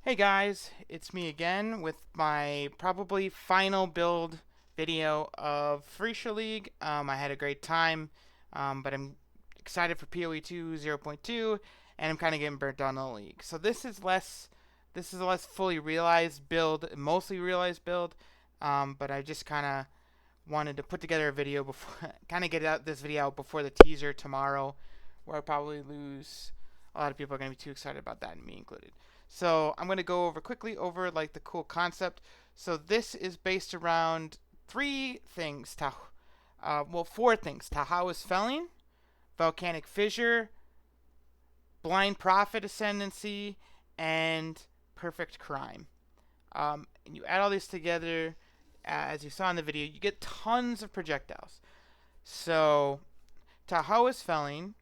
Hey guys, it's me again with my probably final build video of Phrecia League. I had a great time, but I'm excited for PoE 2 0.2, and I'm kind of getting burnt on the league. So this is a less fully realized build, mostly realized build, but I just kind of wanted to put together a video before, kind of get out this video out before the teaser tomorrow, where I probably lose. A lot of people are going to be too excited about that, and me included. So I'm going to go over quickly over like the cool concept. So this is based around three things. Four things. Tawhoa's Felling, Volcanic Fissure, Blind Prophet Ascendancy, and Perfect Crime. And you add all these together, as you saw in the video, you get tons of projectiles. So Tawhoa's Felling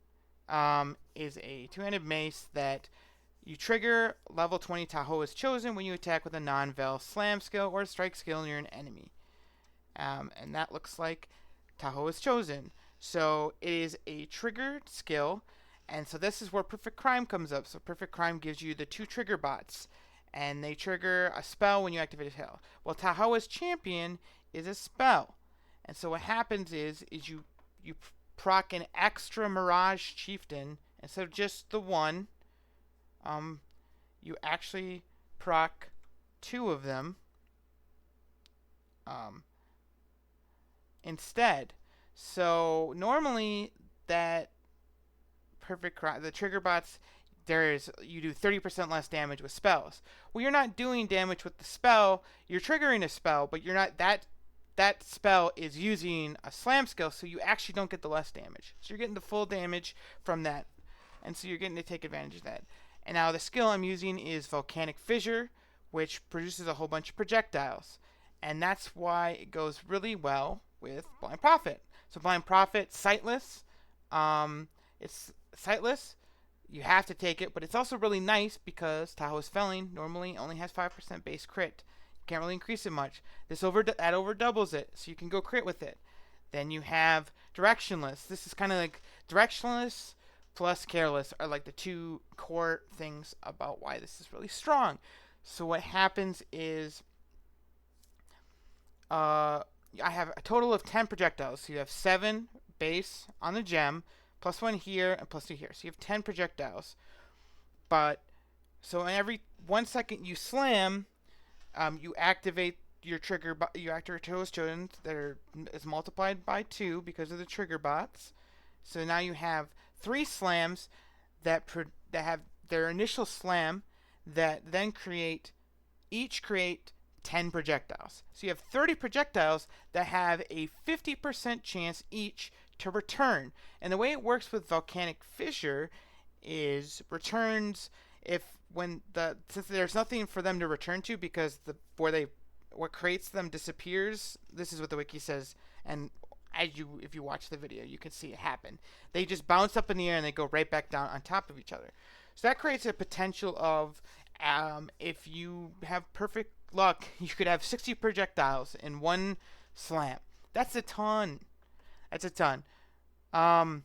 is a two-handed mace that you trigger level 20 Tawhoa is chosen when you attack with a non-Vel slam skill or strike skill near an enemy. And that looks like Tawhoa is chosen. So it is a triggered skill, and so this is where Perfect Crime comes up. So Perfect Crime gives you the two Triggerbots, and they trigger a spell when you activate a spell. Well, Tawhoa's Champion is a spell, and so what happens is you proc an extra Mirage Chieftain instead of just the one. You actually proc two of them instead. So normally that the trigger bots, you do 30% less damage with spells. Well, you're not doing damage with the spell. You're triggering a spell, but you're not that spell is using a slam skill, so you actually don't get the less damage. So you're getting the full damage from that, and so you're getting to take advantage of that. And now the skill I'm using is Volcanic Fissure, which produces a whole bunch of projectiles. And that's why it goes really well with Blind Prophet. So Blind Prophet, sightless. It's sightless. You have to take it, but it's also really nice because Tawhoa's Felling normally only has 5% base crit. You can't really increase it much. That over doubles it, so you can go crit with it. Then you have Directionless. This is kind of like Directionless plus Careless are like the two core things about why this is really strong. So what happens is I have a total of 10 projectiles. So you have 7 base on the gem, plus 1 here, and plus 2 here. So you have 10 projectiles. But, so in every 1 second you slam, you activate your trigger, you activate Tawhoa's Chosen that is multiplied by 2 because of the trigger bots. So now you have 3 slams that have their initial slam that then each create 10 projectiles. So you have 30 projectiles that have a 50% chance each to return. And the way it works with Volcanic Fissure is returns since there's nothing for them to return to because what creates them disappears. This is what the wiki says, and if you watch the video, you can see it happen. They just bounce up in the air and they go right back down on top of each other. So that creates a potential of, if you have perfect luck, you could have 60 projectiles in one slam. That's a ton. That's a ton. And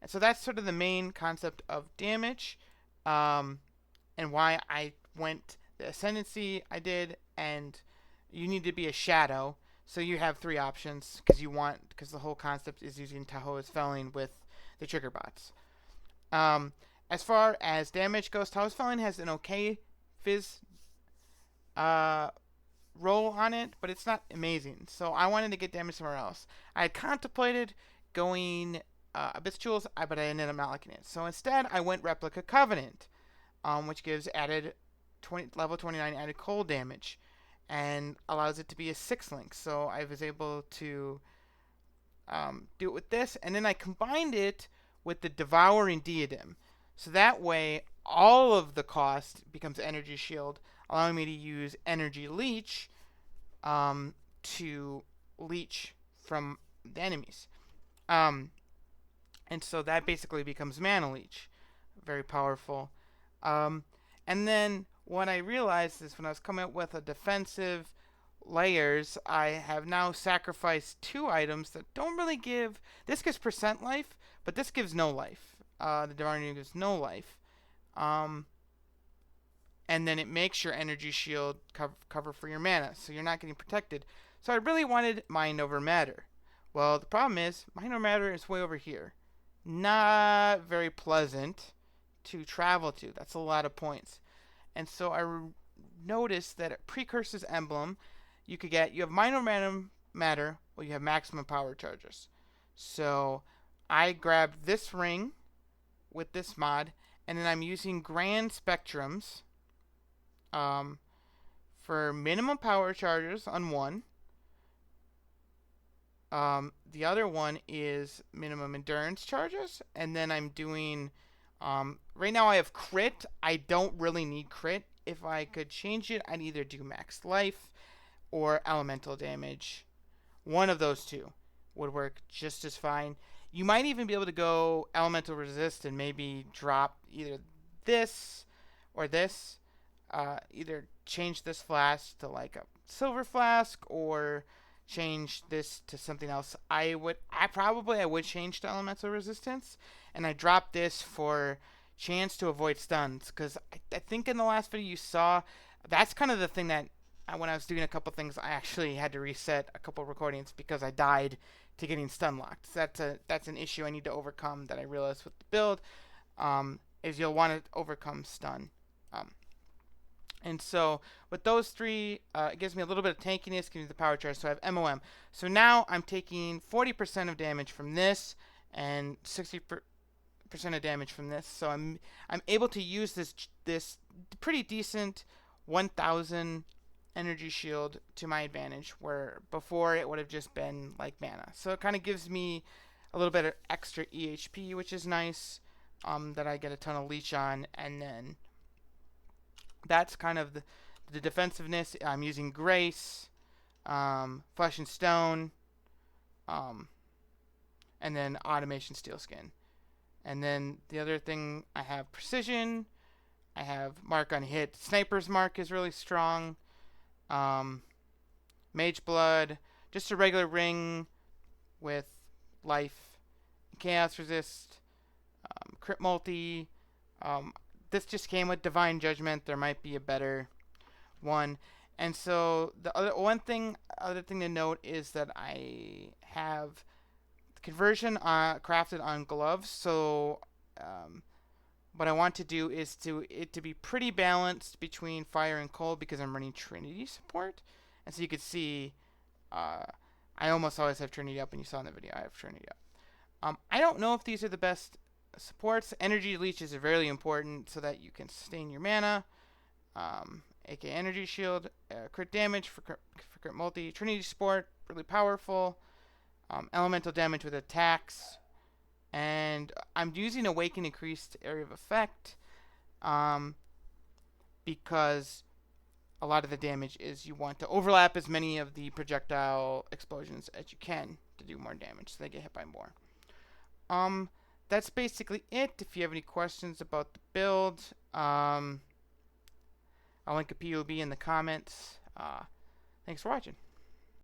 so that's sort of the main concept of damage, and why I went the ascendancy I did, and you need to be a shadow. So you have 3 options because the whole concept is using Tawhoa's Felling with the trigger bots. As far as damage goes, Tawhoa's Felling has an okay fizz roll on it, but it's not amazing. So I wanted to get damage somewhere else. I had contemplated going Abyss Jewels, but I ended up not liking it. So instead, I went Replica Covenant, which gives level 29 added cold damage, and allows it to be a 6-link. So I was able to do it with this, and then I combined it with the Devouring Diadem. So that way, all of the cost becomes Energy Shield, allowing me to use Energy Leech to leech from the enemies. And so that basically becomes Mana Leech. Very powerful. And then what I realized is when I was coming up with a defensive layers, I have now sacrificed 2 items that don't really give. This gives percent life, but this gives no life. The Devouring gives no life. and then it makes your energy shield cover for your mana, so you're not getting protected. So I really wanted mind over matter. Well, the problem is mind over matter is way over here. Not very pleasant to travel to. That's a lot of points. And so I noticed that at Precursor's emblem, you have mind over matter, or you have maximum power charges. So I grabbed this ring with this mod, and then I'm using grand spectrums for minimum power charges on one. The other one is minimum endurance charges, and then I'm doing. Right now I have crit. I don't really need crit. If I could change it, I'd either do max life or elemental damage. One of those two would work just as fine. You might even be able to go elemental resist and maybe drop either this or this. Either change this flask to like a silver flask or change this to something else. I would change to elemental resistance, and I dropped this for chance to avoid stuns, because I think in the last video you saw that's kind of the thing that when I was doing a couple things, I actually had to reset a couple recordings because I died to getting stun locked. So that's an issue I need to overcome that I realized with the build. Is you'll want to overcome stun. And so with those three, it gives me a little bit of tankiness, gives me the power charge. So I have MOM. So now I'm taking 40% of damage from this and 60% of damage from this. So I'm able to use this pretty decent 1,000 energy shield to my advantage, where before it would have just been like mana. So it kind of gives me a little bit of extra EHP, which is nice, that I get a ton of leech on. And then that's kind of the defensiveness. I'm using Grace, Flesh and Stone, and then Automation Steelskin. And then the other thing, I have Precision, I have Mark on Hit. Sniper's Mark is really strong. Mage Blood, just a regular ring with Life, Chaos Resist, Crit Multi. This just came with Divine Judgment. There might be a better one. And so the other thing to note is that I have conversion crafted on gloves. So what I want to do is to be pretty balanced between fire and cold, because I'm running Trinity support. And so you could see I almost always have Trinity up, and you saw in the video I have Trinity up. I don't know if these are the best supports. Energy leeches are very important so that you can sustain your mana. aka Energy Shield, crit damage for crit multi. Trinity support, really powerful. Elemental damage with attacks. And I'm using Awaken Increased Area of Effect because a lot of the damage is you want to overlap as many of the projectile explosions as you can to do more damage, so they get hit by more. That's basically it. If you have any questions about the build, I'll link a POB in the comments. Thanks for watching.